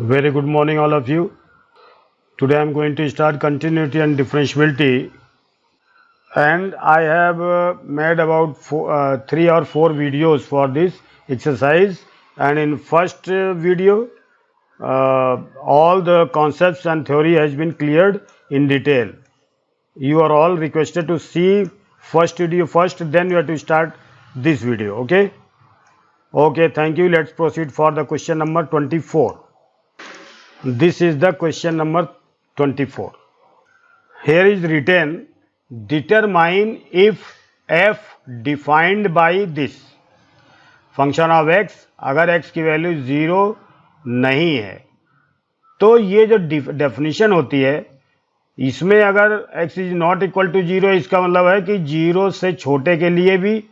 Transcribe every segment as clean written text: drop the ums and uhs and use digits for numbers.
Very good morning, all of you. Today I am going to start continuity and differentiability, and I have made about 3 or 4 videos for this exercise. And in first video, all the concepts and theory has been cleared in detail. You are all requested to see first video first, then you have to start this video. Okay, thank you. Let's proceed for the question number 24. This is the question number 24. Here is written, determine if f defined by this function of x, अगर x की value 0 नहीं है तो ये जो definition होती है इसमें अगर x is not equal to 0, इसका मतलब है कि 0 से छोटे के लिए भी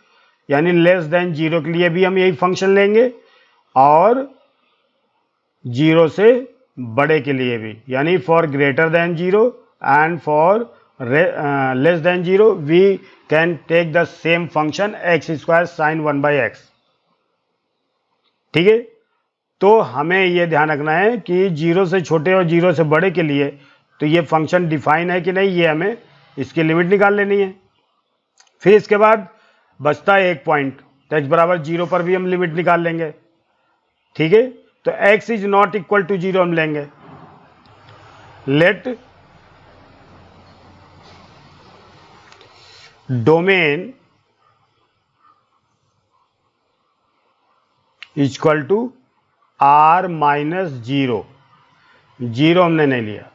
यानी लेस देन 0 के लिए भी हम यही फंक्शन लेंगे और 0 से बड़े के लिए भी, यानी for greater than 0 and for less than 0 we can take the same function x square sine 1/x. ठीक है, तो हमें यह ध्यान रखना है कि 0 से छोटे और 0 से बड़े के लिए तो ये फंक्शन डिफाइन है कि नहीं, ये हमें इसकी लिमिट निकाल लेनी है. फिर इसके बाद बचता है एक पॉइंट, तो x बराबर 0 पर भी हम लिमिट निकाल लेंगे. ठीक है, तो x is not equal to 0 हम लेंगे. Let domain equal to r minus 0. 0 हमने नहीं लिया,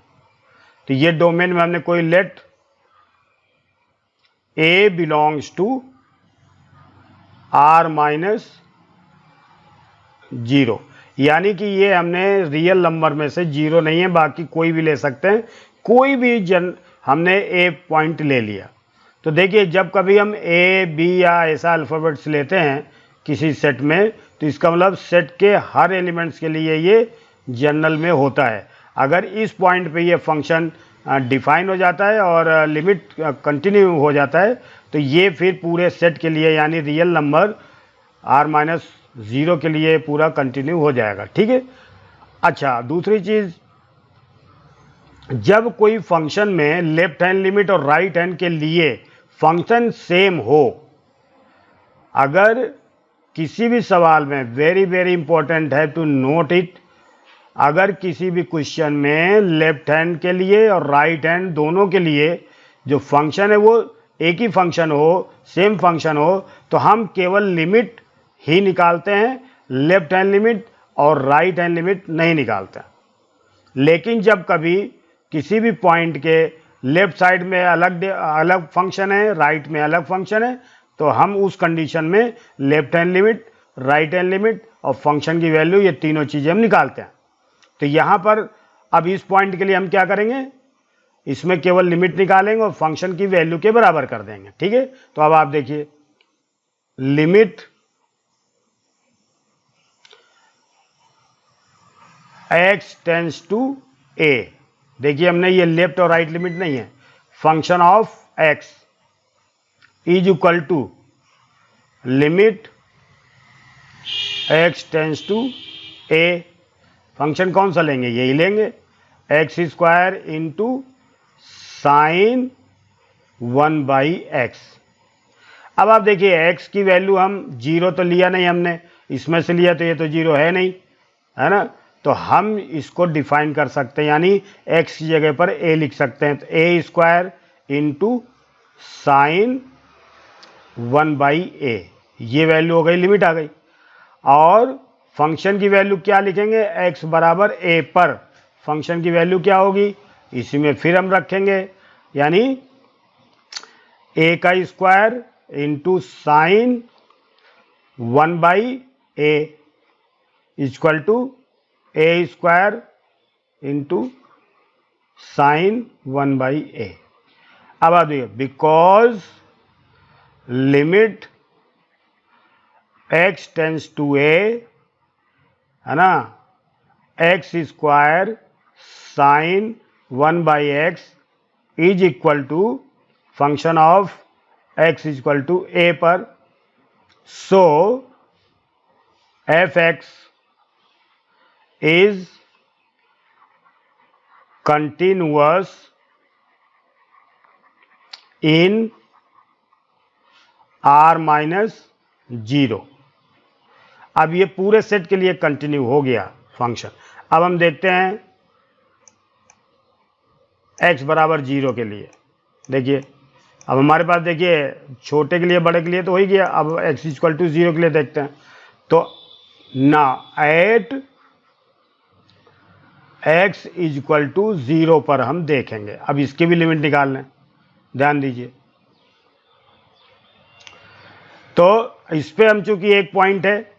तो ये डोमेन में हमने कोई let a belongs to r minus 0, यानी कि ये हमने रियल नंबर में से 0 नहीं है, बाकी कोई भी ले सकते हैं. कोई भी हमने a पॉइंट ले लिया. तो देखिए, जब कभी हम a b या ऐसा अल्फ़ाबेट्स लेते हैं किसी सेट में, तो इसका मतलब सेट के हर एलिमेंट्स के लिए ये जनरल में होता है. अगर इस पॉइंट पे ये फंक्शन डिफाइन हो जाता है और लिमिट कंटिन्यू हो जाता है, तो ये फिर पूरे सेट के लिए यानी रियल नंबर r माइनस 0 के लिए पूरा कंटिन्यू हो जाएगा. ठीक है. अच्छा, दूसरी चीज़, जब कोई फंक्शन में लेफ्ट हैंड लिमिट और राइट हैंड के लिए फंक्शन सेम हो, अगर किसी भी सवाल में वेरी वेरी इंपॉर्टेंट है टू नोट इट, अगर किसी भी क्वेश्चन में लेफ्ट हैंड के लिए और राइट हैंड दोनों के लिए जो फंक्शन है वो एक ही फंक्शन हो, सेम फंक्शन हो, तो हम केवल लिमिट ही निकालते हैं, लेफ्ट हैंड लिमिट और राइट हैंड लिमिट नहीं निकालते. लेकिन जब कभी किसी भी पॉइंट के लेफ्ट साइड में अलग फंक्शन है, राइट में अलग फंक्शन है, तो हम उस कंडीशन में left hand limit, right hand limit और फंक्शन की वैल्यू, ये तीनों चीज़ें हम निकालते हैं. तो यहाँ पर अब इस पॉइंट के लिए हम क्या करेंगे, इसमें केवल लिमिट निकालेंगे और फंक्शन की वैल्यू के बराबर कर देंगे. ठीक है, तो अब आप देखिए, limit x tends to a, देखिए हमने ये लेफ्ट और राइट लिमिट नहीं है, function of x is equal to limit x tends to a. Function कौन सा लेंगे, यही लेंगे, x square into sine 1/x. अब आप देखिए, x की वैल्यू हम 0 तो लिया नहीं हमने, इसमें से लिया तो ये तो 0 है नहीं, है ना. तो हम इसको डिफाइन कर सकते हैं, यानी x की जगह पर a लिख सकते हैं. तो a square into sine 1/a, ये वैल्यू हो गई, लिमिट आ गई. और फंक्शन की वैल्यू क्या लिखेंगे, x बराबर a पर फंक्शन की वैल्यू क्या होगी, इसी में फिर हम रखेंगे, यानी a का square into sine 1/a equal to a square into sine 1/a. अब आप देखिए, because limit x tends to a, है ना, x square sine 1/x is equal to function of x equal to a पर. So f x is continuous in r minus 0। अब ये पूरे set के लिए कंटिन्यू हो गया फंक्शन। अब हम देखते हैं x बराबर 0 के लिए। देखिए अब हमारे पास, देखिए छोटे के लिए बड़े के लिए तो हो ही गया। अब x इक्वल टू 0 के लिए देखते हैं। तो ना एट x इक्वल टू 0 पर हम देखेंगे। अब इसकी भी लिमिट निकाल लें, ध्यान दीजिए। तो इस पे हम चूंकि एक पॉइंट है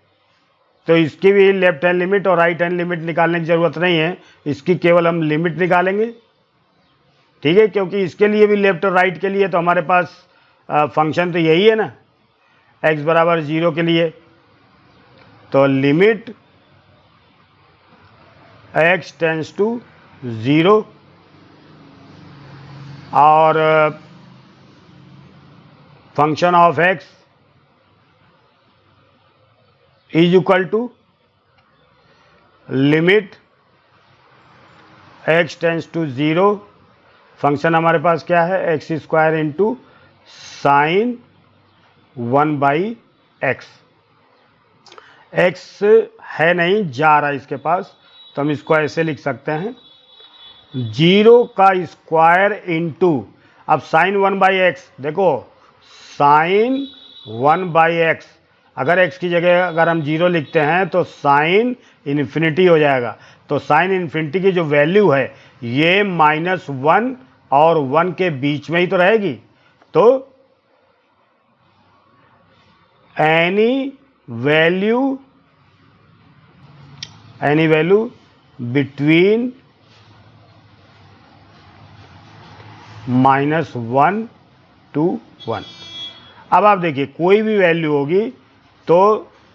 तो इसकी भी लेफ्ट हैंड लिमिट और राइट हैंड लिमिट निकालने की ज़रूरत नहीं है, इसकी केवल हम लिमिट निकालेंगे, ठीक है। क्योंकि इसके लिए भी लेफ्ट और राइट के लिए तो हमारे पास फंक्शन तो यही है ना, x बराबर 0 के लिए। तो लिमिट x टेंस टू 0 और function of x is equal to limit x tends to 0। Function हमारे पास क्या है, x square into sine 1/x। x है नहीं, जा रहा है इसके पास, तो हम इसको ऐसे लिख सकते हैं 0 का स्क्वायर इंटू, अब साइन 1/x, देखो साइन 1/x, अगर x की जगह अगर हम 0 लिखते हैं तो साइन इन्फिनिटी हो जाएगा। तो साइन इन्फिनिटी की जो वैल्यू है ये -1 और 1 के बीच में ही तो रहेगी। तो एनी वैल्यू बिटवीन -1 to 1। अब आप देखिए कोई भी वैल्यू होगी तो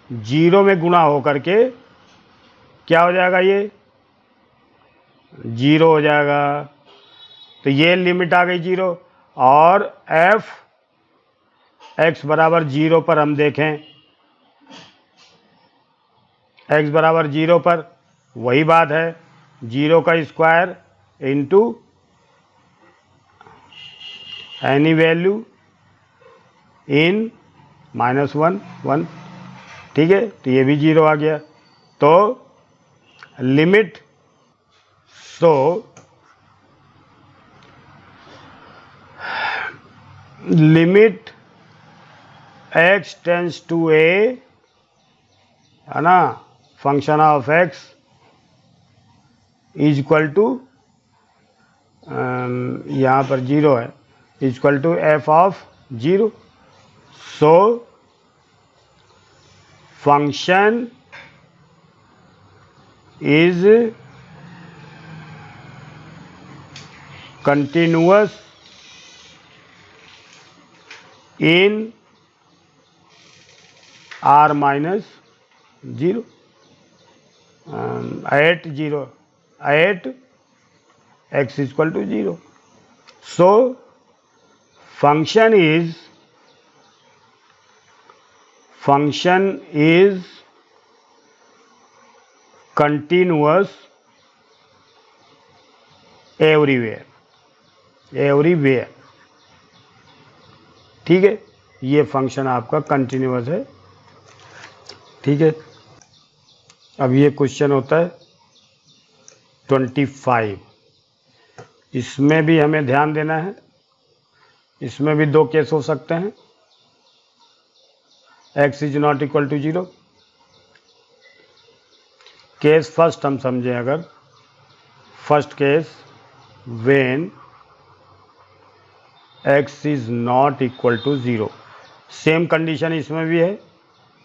0 में गुणा होकर के क्या हो जाएगा, ये 0 हो जाएगा। तो ये लिमिट आ गई 0। और f x बराबर 0 पर हम देखें, x बराबर 0 पर वही बात है, 0 का square into any value in -1 1, ठीक है। तो ये भी 0 आ गया। तो limit, so limit x tends to a, है ना, function of x is equal to, यहाँ पर 0 है, equal to f of 0। So function is continuous in r minus 0 at x is equal to 0. So function is continuous everywhere, ठीक है। ये function आपका continuous है, ठीक है। अब ये क्वेश्चन होता है 25। इसमें भी हमें ध्यान देना है, इसमें भी दो केस हो सकते हैं। x is not equal to 0। Case first हम समझें, अगर first case when x is not equal to 0, same condition इसमें भी है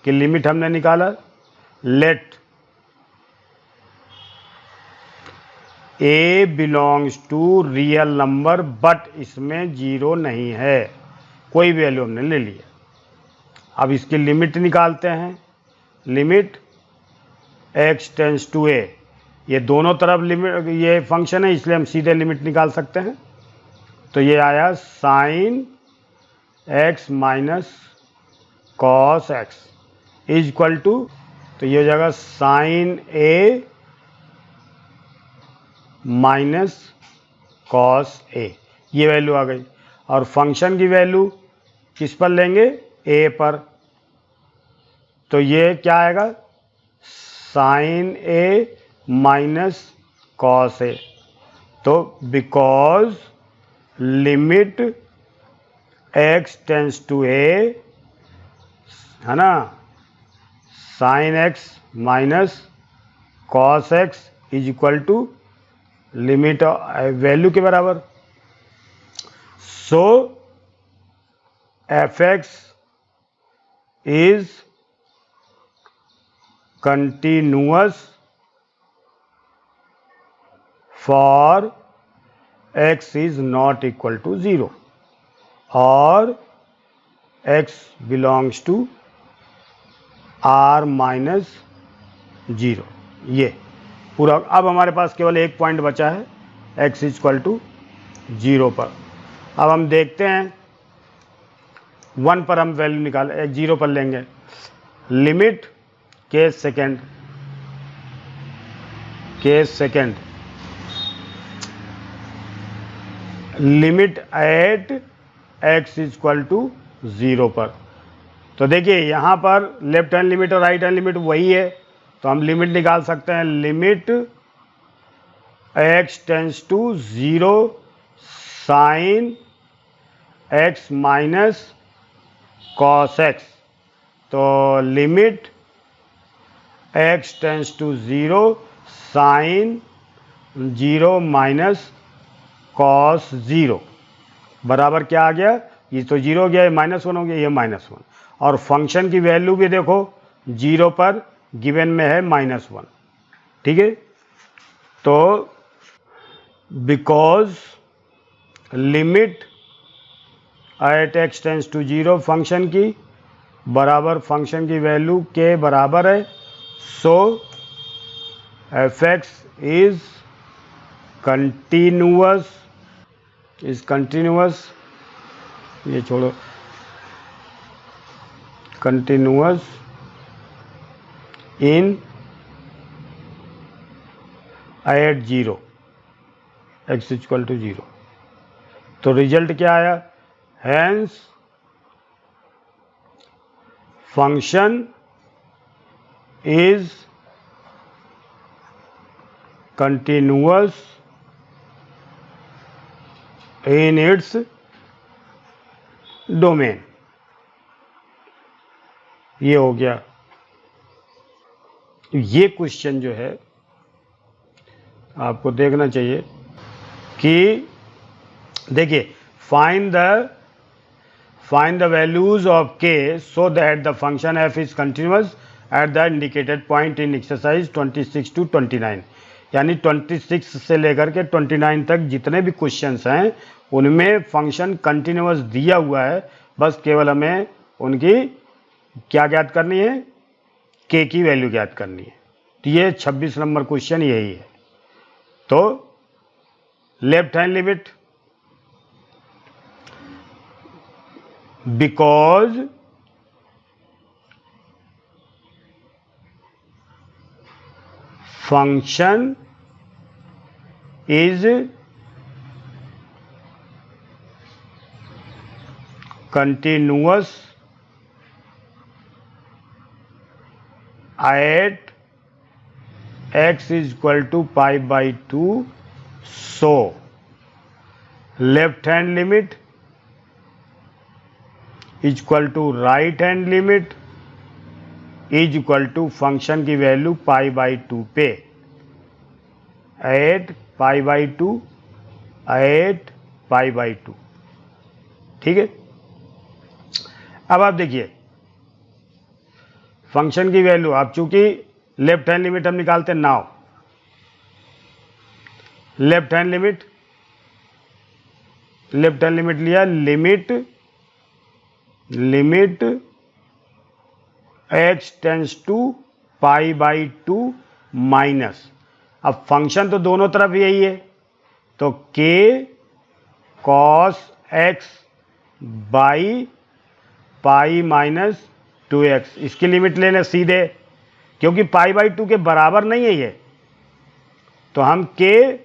कि लिमिट हमने निकाला, let a belongs to real number, but इसमें 0 नहीं है, कोई वैल्यू हमने ले लिया। अब इसकी लिमिट निकालते हैं, limit x tends to a, ये दोनों तरफ लिमिट, ये फंक्शन है इसलिए हम सीधे लिमिट निकाल सकते हैं। तो ये आया sine x minus cos x is equal to, तो ये हो जाएगा sine a minus cos a, ये वैल्यू आ गई। और फंक्शन की वैल्यू किस पर लेंगे, ए पर, तो ये क्या आएगा, sine a minus cos a. तो because limit x tends to a, है ना, sine x minus cos x is equal to limit value के बराबर। So f x is continuous for x is not equal to 0 और x belongs to r minus 0। ये पूरा। अब हमारे पास केवल एक पॉइंट बचा है x इज इक्वल टू 0 पर। अब हम देखते हैं 1 पर हम वैल्यू निकाल 0 पर लेंगे। Limit case second limit at x is equal to 0 पर। तो देखिए यहाँ पर लेफ्ट हैंड लिमिट और राइट हैंड लिमिट वही है, तो हम लिमिट निकाल सकते हैं। Limit x tends to 0 sine x minus cos x। तो limit x tends to 0 sine 0 minus cos 0 बराबर क्या आ गया, ये तो 0 हो गया, ये -1 हो गया, ये -1। और फंक्शन की वैल्यू भी देखो 0 पर गिवन में है -1, ठीक है। तो because limit at x tends to 0 function की बराबर फंक्शन की वैल्यू के बराबर है, so f x is continuous, ये छोड़ो, continuous in at 0 x equal to 0। तो रिजल्ट क्या आया, hence function is continuous in its domain. ये हो गया। ये क्वेश्चन जो है आपको देखना चाहिए कि देखिए, find the values of k so that the function f is continuous at the indicated point in exercise 26 to 29। यानी 26 से लेकर के 29 तक जितने भी क्वेश्चंस हैं उनमें फंक्शन कंटिन्यूअस दिया हुआ है, बस केवल हमें उनकी क्या ज्ञात करनी है, k की वैल्यू ज्ञात करनी है। तो ये 26 नंबर क्वेश्चन यही है। तो left hand limit, because function is continuous at x is equal to pi by 2, so left hand limit is equal to right hand limit is equal to function की value pi by 2 पे at pi by 2 at pi by 2, ठीक है। अब आप देखिए function की value, आप चूंकि लेफ्ट हैंड लिमिट हम निकालते हैं नाउ, लेफ्ट हैंड लिमिट लिया, limit x tends to pi by 2 minus, अब फंक्शन तो दोनों तरफ यही है, तो k cos x by pi minus 2x, इसकी लिमिट लेने सीधे, क्योंकि पाई बाई 2 के बराबर नहीं है ये, तो हम k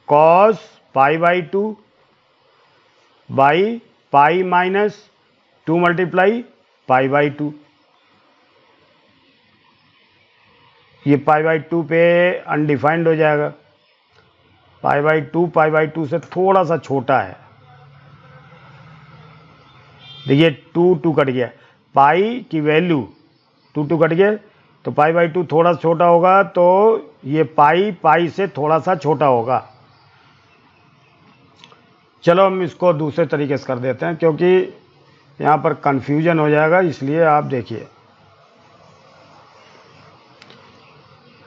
cos π/2 by pi minus 2 multiply π/2। ये π/2 पे अनडिफाइंड हो जाएगा। π/2 से थोड़ा सा छोटा है। देखिए 2 कट गया, पाई की वैल्यू 2 कट गया, तो π/2 थोड़ा सा छोटा होगा, तो ये पाई से थोड़ा सा छोटा होगा। चलो हम इसको दूसरे तरीके से कर देते हैं, क्योंकि यहाँ पर कंफ्यूजन हो जाएगा, इसलिए आप देखिए।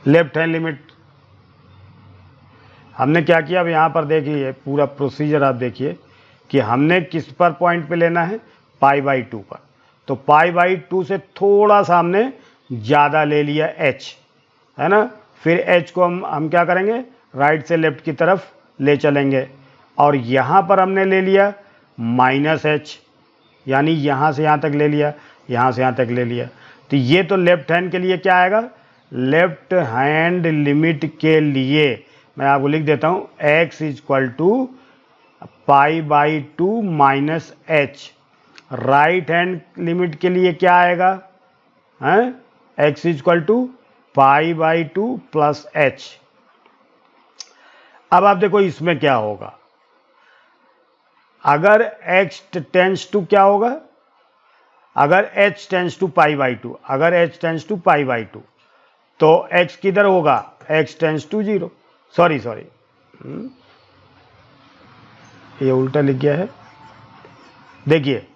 लेफ्ट हैंड लिमिट हमने क्या किया, अब यहाँ पर देखिए पूरा प्रोसीजर आप देखिए कि हमने किस पर पॉइंट पे लेना है, π/2 पर। तो π/2 से थोड़ा सा हमने ज़्यादा ले लिया h, है ना। फिर h को हम क्या करेंगे, राइट से लेफ्ट की तरफ ले चलेंगे, और यहाँ पर हमने ले लिया -h, यानी यहाँ से यहाँ तक ले लिया, यहाँ से यहाँ तक ले लिया। तो ये तो लेफ्ट हैंड के लिए क्या आएगा, लेफ्ट हैंड लिमिट के लिए मैं आपको लिख देता हूँ, x = π/2 - h। Right hand limit के लिए क्या आएगा, हैं, x = π/2 + h। अब आप देखो इसमें क्या होगा, अगर h टेंड्स टू क्या होगा, अगर h टेंड्स टू π/2, अगर h टेंड्स टू π/2 तो x किधर होगा, x टेंड्स टू 0। सॉरी ये उल्टा लिख गया है। देखिए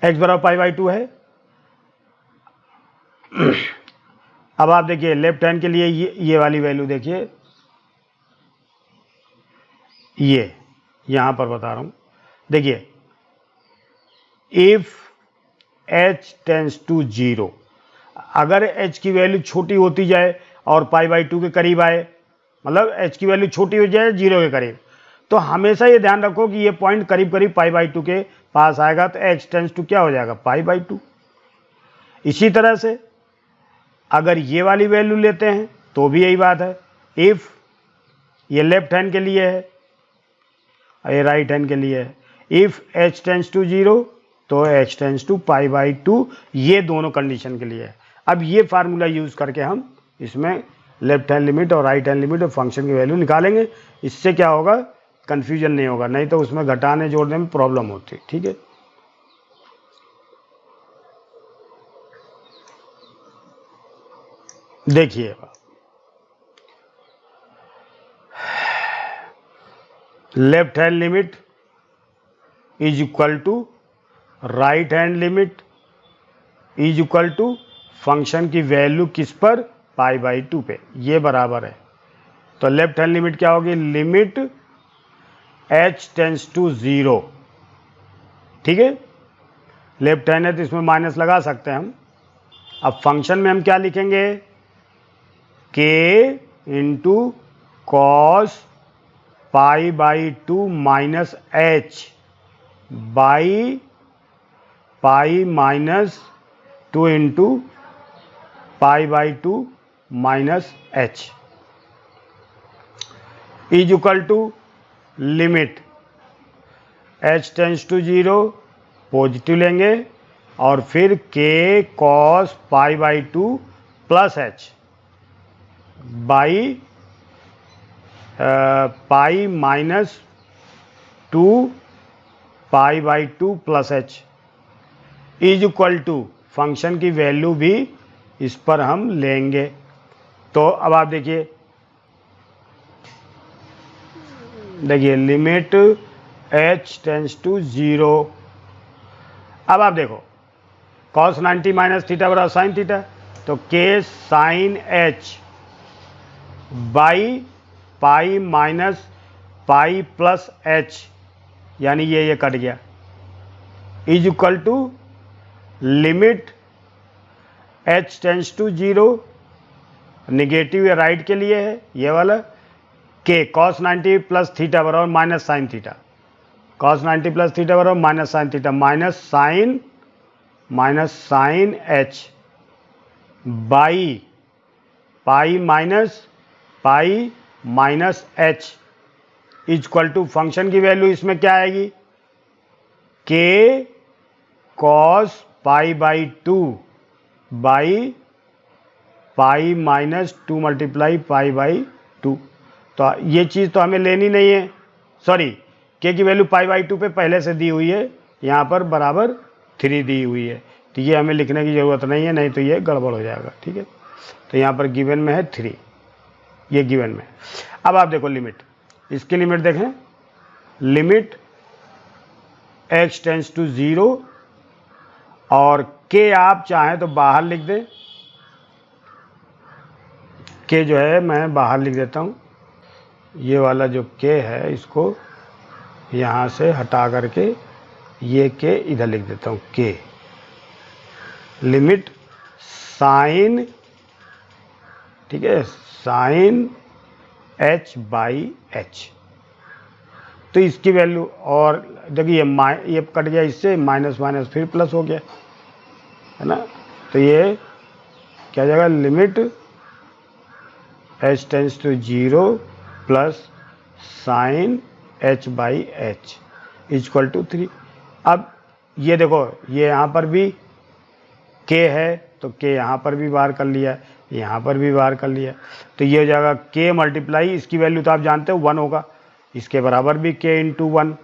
x बराबर π/2 है। अब आप देखिए लेफ्ट हैंड के लिए ये वाली वैल्यू देखिए, ये यहां पर बता रहा हूं। देखिए इफ h टेंड्स टू 0, अगर h की वैल्यू छोटी होती जाए और π/2 के करीब आए, मतलब h की वैल्यू छोटी हो जाए 0 के करीब, तो हमेशा ये ध्यान रखो कि ये पॉइंट करीब करीब π/2 के पास आएगा, तो h टेंड्स टू क्या हो जाएगा, π/2। इसी तरह से अगर ये वाली वैल्यू लेते हैं तो भी यही बात है। इफ ये लेफ्ट हैंड के लिए है, ये राइट हैंड के लिए है। इफ h टेंड्स टू 0 तो h टेंड्स टू π/2, ये दोनों कंडीशन के लिए है। अब ये फार्मूला यूज करके हम इसमें लेफ्ट हैंड लिमिट और राइट हैंड लिमिट और फंक्शन की वैल्यू निकालेंगे। इससे क्या होगा, कंफ्यूजन नहीं होगा, नहीं तो उसमें घटाने जोड़ने में प्रॉब्लम होती है। ठीक है, देखिए left hand limit is equal to right hand limit is equal to function की वैल्यू किस पर, π/2 पे, ये बराबर है। तो लेफ्ट हैंड लिमिट क्या होगी, लिमिट h टेंड्स टू 0। ठीक है, लेफ्ट हैंड है तो इसमें माइनस लगा सकते हैं हम। अब फंक्शन में हम क्या लिखेंगे, k × cos π/2 - h by pi -2 × π/2 - h is equal to limit h tends to 0 positive लेंगे, और फिर k cos π/2 + h by pi -2 π/2 + h is equal to function की वैल्यू भी इस पर हम लेंगे। तो अब आप देखिए लिमिट h टेंड्स टू 0। अब आप देखो cos 90 - थीटा बराबर साइन थीटा, तो k sin h by pi pi + h, यानी ये कट गया, is equal to limit h tends to 0, negative या राइट के लिए है ये वाला, k cos 90 + थीटा बराबर -sin थीटा, cos 90 + थीटा बराबर -sin theta, sin h by pi pi minus h equal to function की वैल्यू इसमें क्या आएगी, k cos pi by 2 by pi minus 2 multiply pi by 2। तो ये चीज़ तो हमें लेनी नहीं है, सॉरी के की वैल्यू पाई बाई 2 पे पहले से दी हुई है, यहाँ पर बराबर 3 दी हुई है, तो ये हमें लिखने की ज़रूरत नहीं है, नहीं तो ये गड़बड़ हो जाएगा। ठीक है, तो यहाँ पर गिवन में है 3, ये गिवन में। अब आप देखो लिमिट, इसकी लिमिट देखें, लिमिट x टेंस टू 0 और के आप चाहें तो बाहर लिख दें, के जो है मैं बाहर लिख देता हूँ, ये वाला जो के है इसको यहाँ से हटा करके ये के इधर लिख देता हूँ, के लिमिट साइन, ठीक है, साइन h बाई एच। तो इसकी वैल्यू, और देखिए ये कट गया, इससे माइनस माइनस फिर प्लस हो गया, है ना, तो ये क्या जाएगा, limit h tends to 0 plus sine h by h equal to 3। अब ये देखो, ये यहाँ पर भी k है तो k यहाँ पर भी बाहर कर लिया, यहाँ पर भी बाहर कर लिया, तो ये हो जाएगा k मल्टीप्लाई, इसकी वैल्यू तो आप जानते हो 1 होगा, इसके बराबर भी k इंटू 1,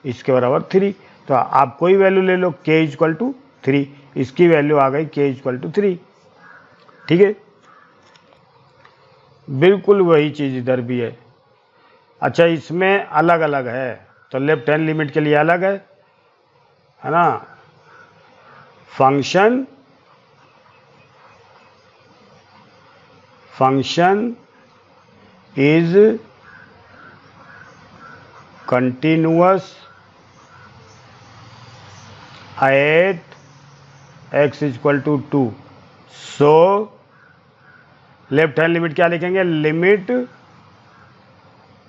इसके बराबर 3। तो आप कोई वैल्यू ले लो, k इक्वल टू 3, इसकी वैल्यू आ गई k इक्वल टू 3। ठीक है, बिल्कुल वही चीज़ इधर भी है। अच्छा, इसमें अलग अलग है, तो लेफ्ट हैंड लिमिट के लिए अलग है ना, function is continuous at x equal to 2। So left hand limit क्या लिखेंगे, लिमिट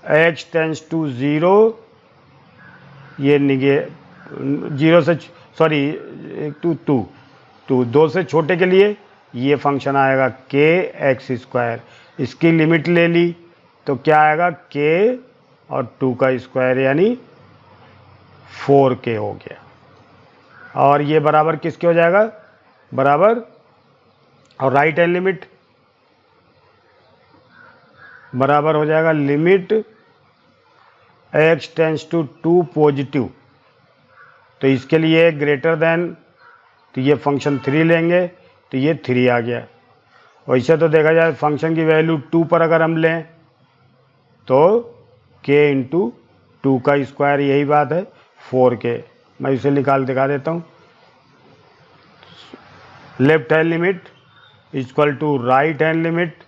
x टेंस टू 0, ये निगे 0 से, सॉरी टू 2 2 से छोटे के लिए ये फंक्शन आएगा k एक्स स्क्वायर, इसकी लिमिट ले ली तो क्या आएगा, k और 2 का स्क्वायर यानी 4k हो गया, और ये बराबर किसके हो जाएगा, बराबर, और राइट हैंड लिमिट बराबर हो जाएगा limit x tends to 2 positive, तो इसके लिए ग्रेटर देन, तो ये फंक्शन 3 लेंगे तो ये 3 आ गया। वैसे तो देखा जाए फंक्शन की वैल्यू 2 पर अगर हम लें तो k इंटू 2 का स्क्वायर, यही बात है 4k, मैं इसे निकाल दिखा देता हूँ। Left hand limit equal to right hand limit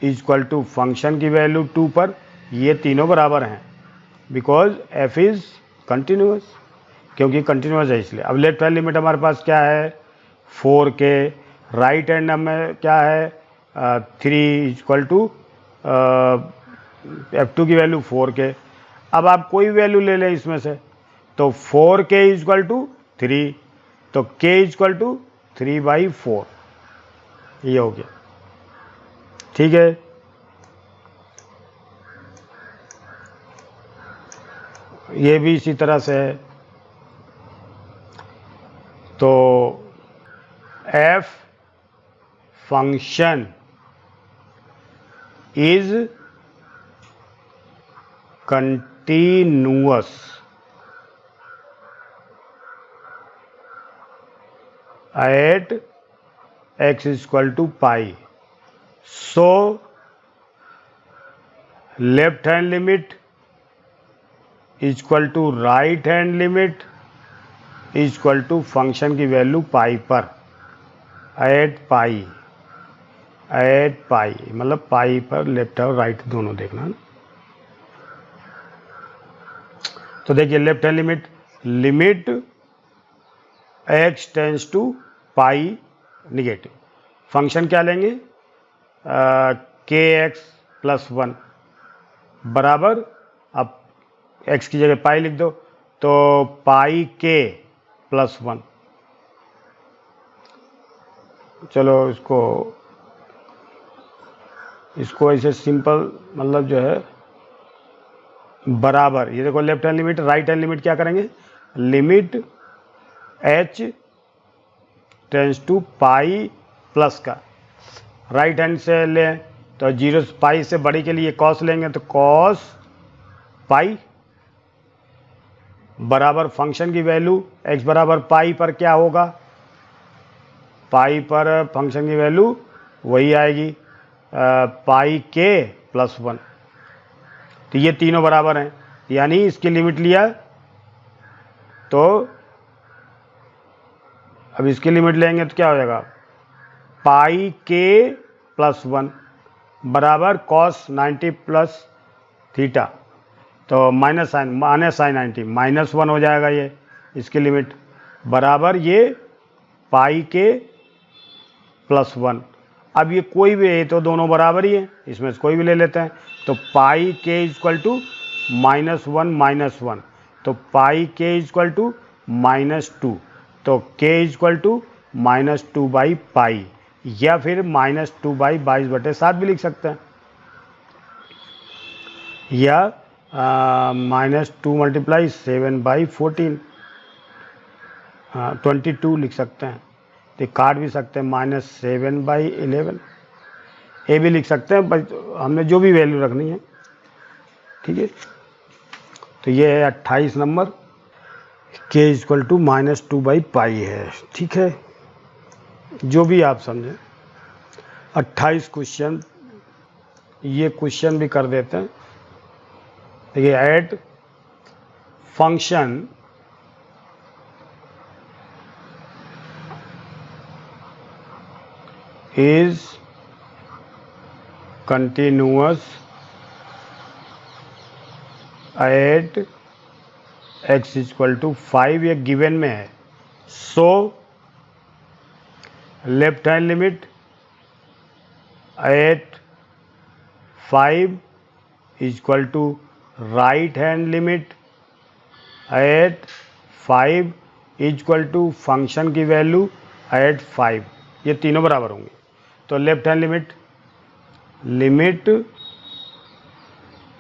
equal to function की वैल्यू 2 पर, ये तीनों बराबर हैं बिकॉज f इज़ कंटिन्यूअस, क्योंकि कंटिन्यूअस है इसलिए। अब लेफ्ट हैंड लिमिट हमारे पास क्या है, 4k, राइट हैंड में क्या है 3 इक्वल टू f2 की वैल्यू 4k। अब आप कोई वैल्यू ले लें इसमें से, तो 4k इक्वल टू 3, तो k इक्वल टू 3/4, ये हो गया। ठीक है, ये भी इसी तरह से है, तो f function is continuous at x equal to pi. So left hand limit equal to right hand limit equal to function की वैल्यू पाई पर, एट पाई मतलब पाई पर लेफ्ट और राइट दोनों देखना है। तो देखिए left hand limit x tends to pi negative, function क्या लेंगे kx प्लस 1 बराबर, अब x की जगह पाई लिख दो तो पाई k प्लस 1। चलो इसको इसको ऐसे सिंपल मतलब जो है बराबर, ये देखो left hand limit, right hand limit क्या करेंगे, limit h tends to pi plus का, राइट हैंड से लें तो 0 पाई से बड़ी के लिए कॉस लेंगे तो कॉस पाई बराबर फंक्शन की वैल्यू x बराबर पाई पर क्या होगा, पाई पर फंक्शन की वैल्यू वही आएगी पाई के प्लस 1। तो ये तीनों बराबर हैं, यानी इसकी लिमिट लिया तो अब इसकी लिमिट लेंगे तो क्या हो जाएगा, पाई के प्लस 1 बराबर कॉस 90 प्लस थीटा, तो माइनस साइन 90 -1 हो जाएगा ये, इसकी लिमिट बराबर ये पाई के प्लस 1। अब ये कोई भी है तो दोनों बराबर ही है, इसमें से कोई भी ले लेते हैं, तो पाई के इक्वल टू -1 तो पाई के इक्वल टू -2, तो के इक्वल टू -2 बाई पाई, या फिर -2 बाई 22/7 भी लिख सकते हैं, या -2 × 7/14 22 लिख सकते हैं, तो काट भी सकते हैं -7/11, ये भी लिख सकते हैं, बस हमने जो भी वैल्यू रखनी है, ठीक है। तो ये है 28 नंबर, के इक्वल टू -2 बाई पाई है, ठीक है, जो भी आप समझें। 28 क्वेश्चन, ये क्वेश्चन भी कर देते हैं। देखिए, add function is continuous at x equal to 5, ये गिवन में है, so left hand limit at 5 equal to right hand limit at 5 equal to function की वैल्यू एट 5, ये तीनों बराबर होंगे। तो left hand limit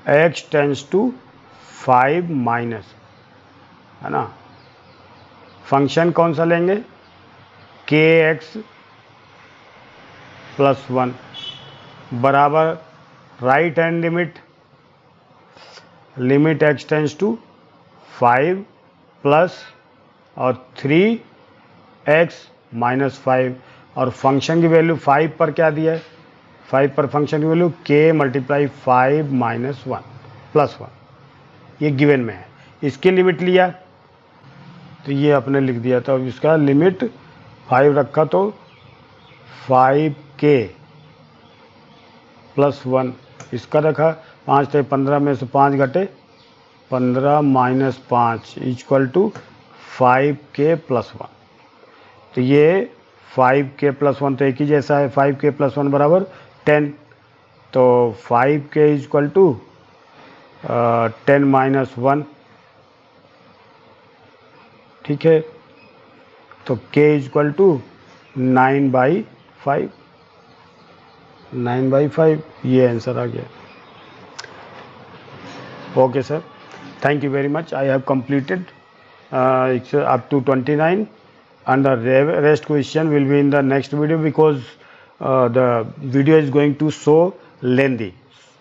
x tends to 5 minus, है ना, फंक्शन कौन सा लेंगे, kx प्लस 1 बराबर right hand limit x tends to 5 plus और 3x -5, और फंक्शन की वैल्यू 5 पर क्या दिया है, 5 पर फंक्शन की वैल्यू k × 5 - 1 प्लस 1, ये गिवन में है। इसकी लिमिट लिया तो ये आपने लिख दिया था, इसका लिमिट 5 रखा तो 5k प्लस 1, इसका रखा 5 थे 15 में से 5 घटे 15 - 5 इक्वल टू 5k प्लस 1। तो ये 5k प्लस 1 तो एक ही जैसा है, 5k प्लस 1 बराबर 10, तो 5k इक्वल टू 10 - 1, ठीक है, तो k इक्वल टू 9/5, 9/5, ये आंसर आ गया। Okay sir, thank you very much, I have completed up to 29, and the rest question will be in the next video, because the video is going to so lengthy,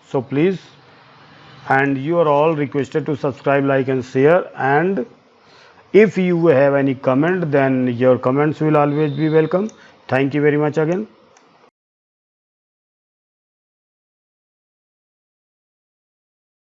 so please, and you are all requested to subscribe, like and share, and if you have any comment, then your comments will always be welcome. Thank you very much again.